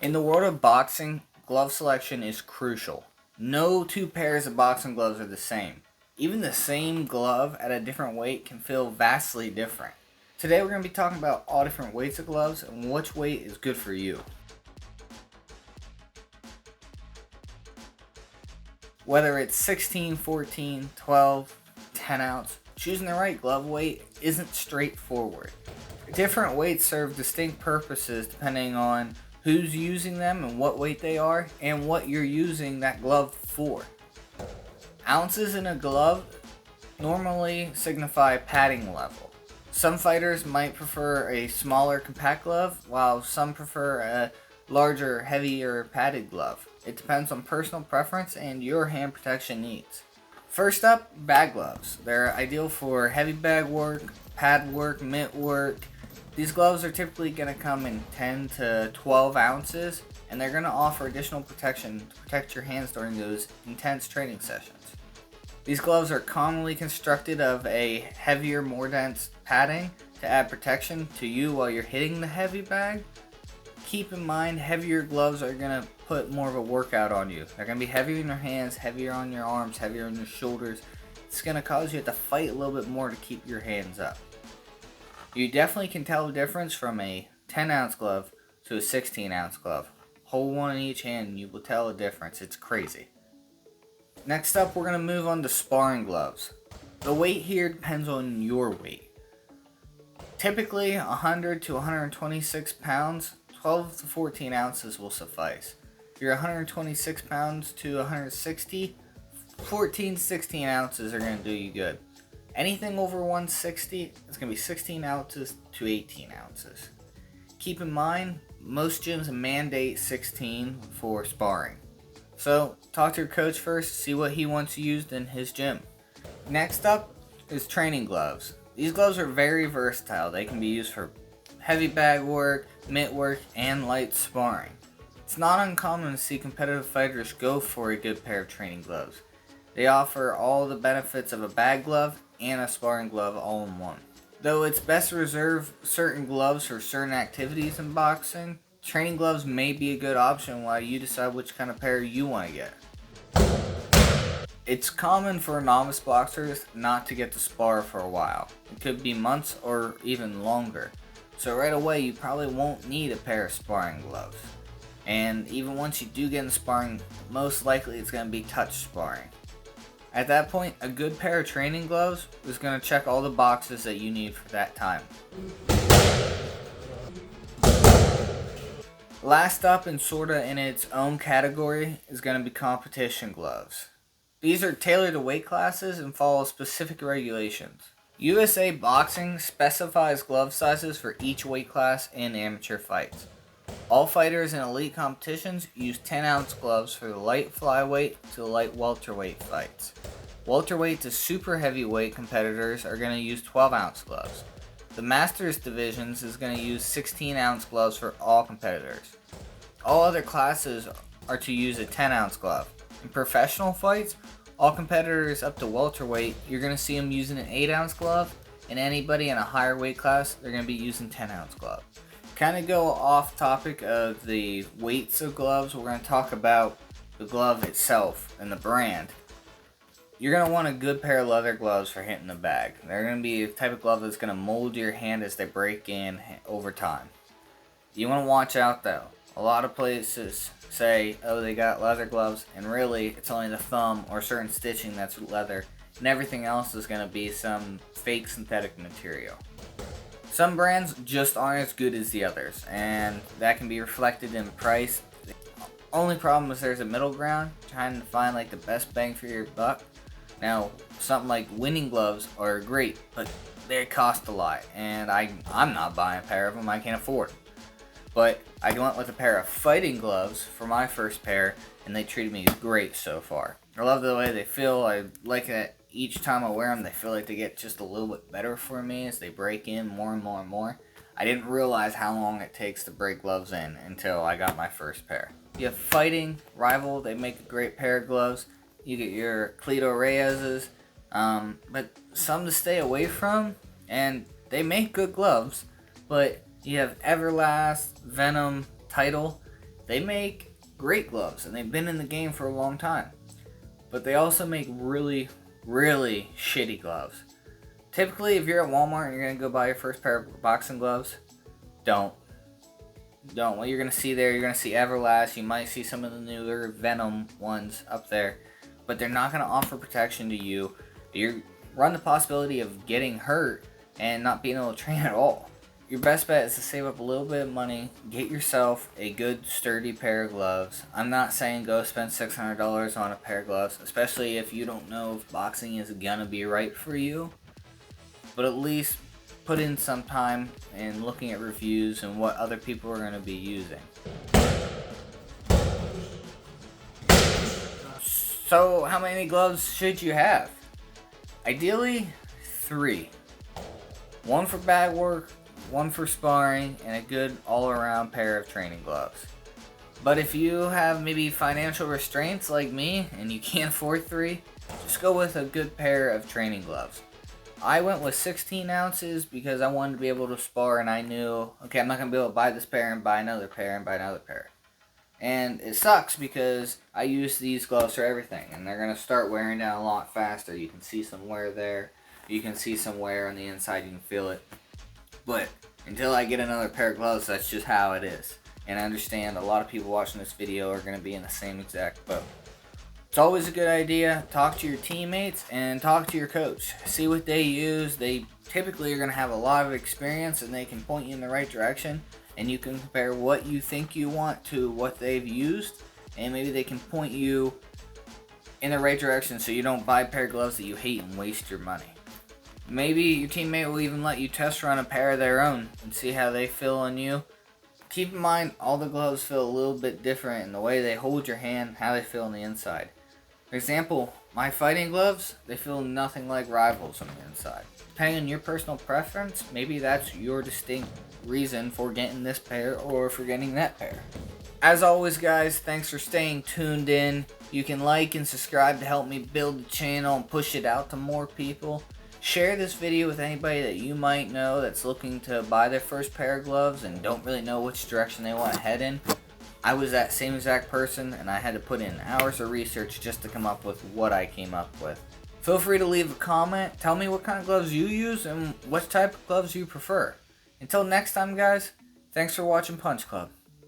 In the world of boxing, glove selection is crucial. No two pairs of boxing gloves are the same. Even the same glove at a different weight can feel vastly different. Today we're going to be talking about all different weights of gloves and which weight is good for you. Whether it's 16, 14, 12, 10 ounce, choosing the right glove weight isn't straightforward. Different weights serve distinct purposes depending on who's using them and what weight they are and what you're using that glove for. Ounces in a glove normally signify padding level. Some fighters might prefer a smaller compact glove while some prefer a larger, heavier padded glove. It depends on personal preference and your hand protection needs. First up, bag gloves. They're ideal for heavy bag work, pad work, mitt work. These gloves are typically going to come in 10 to 12 ounces, and they're going to offer additional protection to protect your hands during those intense training sessions. These gloves are commonly constructed of a heavier, more dense padding to add protection to you while you're hitting the heavy bag. Keep in mind, heavier gloves are going to put more of a workout on you. They're going to be heavier in your hands, heavier on your arms, heavier on your shoulders. It's going to cause you to fight a little bit more to keep your hands up. You definitely can tell the difference from a 10 ounce glove to a 16 ounce glove. Hold one in each hand and you will tell the difference. It's crazy. Next up, we're going to move on to sparring gloves. The weight here depends on your weight. Typically 100 to 126 pounds, 12 to 14 ounces will suffice. If you're 126 pounds to 160, 14 to 16 ounces are going to do you good. Anything over 160 is going to be 16 ounces to 18 ounces. Keep in mind, most gyms mandate 16 for sparring. So, talk to your coach first, see what he wants used in his gym. Next up is training gloves. These gloves are very versatile. They can be used for heavy bag work, mitt work, and light sparring. It's not uncommon to see competitive fighters go for a good pair of training gloves. They offer all the benefits of a bag glove and a sparring glove all in one. Though it's best to reserve certain gloves for certain activities in boxing, training gloves may be a good option while you decide which kind of pair you want to get. It's common for novice boxers not to get to spar for a while. It could be months or even longer. So right away you probably won't need a pair of sparring gloves. And even once you do get in sparring, most likely it's going to be touch sparring. At that point, a good pair of training gloves is going to check all the boxes that you need for that time. Last up, and sorta in its own category, is going to be competition gloves. These are tailored to weight classes and follow specific regulations. USA Boxing specifies glove sizes for each weight class in amateur fights. All fighters in elite competitions use 10 ounce gloves for the light flyweight to the light welterweight fights. Welterweight to super heavyweight competitors are going to use 12 ounce gloves. The Masters divisions is going to use 16 ounce gloves for all competitors. All other classes are to use a 10 ounce glove. In professional fights, all competitors up to welterweight, you're going to see them using an 8 ounce glove, and anybody in a higher weight class, they're going to be using 10 ounce glove. Kind of go off topic of the weights of gloves, we're going to talk about the glove itself and the brand. You're going to want a good pair of leather gloves for hitting the bag. They're going to be the type of glove that's going to mold your hand as they break in over time. You want to watch out though. A lot of places say, oh, they got leather gloves, and really it's only the thumb or certain stitching that's leather, and everything else is going to be some fake synthetic material. Some brands just aren't as good as the others, and that can be reflected in price. The only problem is there's a middle ground, trying to find like the best bang for your buck. Now, something like winning gloves are great, but they cost a lot, and I'm not buying a pair of them, I can't afford them. But I went with a pair of fighting gloves for my first pair, and they treated me great so far. I love the way they feel. I like that each time I wear them, they feel like they get just a little bit better for me as they break in more and more and more. I didn't realize how long it takes to break gloves in until I got my first pair. You have Fighting, Rival, they make a great pair of gloves. You get your Cleto Reyes's, but some to stay away from, and they make good gloves, but you have Everlast, Venom, Title. They make great gloves, and they've been in the game for a long time. But they also make really, really shitty gloves. Typically, if you're at Walmart and you're going to go buy your first pair of boxing gloves, don't. What you're going to see there, you're going to see Everlast. You might see some of the newer Venom ones up there. But they're not going to offer protection to you. You run the possibility of getting hurt and not being able to train at all. Your best bet is to save up a little bit of money, get yourself a good sturdy pair of gloves. I'm not saying go spend $600 on a pair of gloves, especially if you don't know if boxing is gonna be right for you. But at least put in some time in looking at reviews and what other people are gonna be using. So how many gloves should you have? Ideally, 3. 1 for bag work, 1 for sparring, and a good all-around pair of training gloves. But if you have maybe financial restraints like me and you can't afford 3, just go with a good pair of training gloves. I went with 16 ounces because I wanted to be able to spar, and I knew, okay, I'm not going to be able to buy this pair and buy another pair and buy another pair. And it sucks because I use these gloves for everything, and they're going to start wearing down a lot faster. You can see some wear there. You can see some wear on the inside. You can feel it. But until I get another pair of gloves, that's just how it is. And I understand a lot of people watching this video are going to be in the same exact boat. It's always a good idea. Talk to your teammates and talk to your coach. See what they use. They typically are going to have a lot of experience, and they can point you in the right direction. And you can compare what you think you want to what they've used. And maybe they can point you in the right direction so you don't buy a pair of gloves that you hate and waste your money. Maybe your teammate will even let you test run a pair of their own and see how they feel on you. Keep in mind, all the gloves feel a little bit different in the way they hold your hand, how they feel on the inside. For example, my fighting gloves, they feel nothing like Rivals on the inside. Depending on your personal preference, maybe that's your distinct reason for getting this pair or for getting that pair. As always, guys, thanks for staying tuned in. You can like and subscribe to help me build the channel and push it out to more people. Share this video with anybody that you might know that's looking to buy their first pair of gloves and don't really know which direction they want to head in. I was that same exact person, and I had to put in hours of research just to come up with what I came up with. Feel free to leave a comment. Tell me what kind of gloves you use and what type of gloves you prefer. Until next time, guys, thanks for watching Punch Club.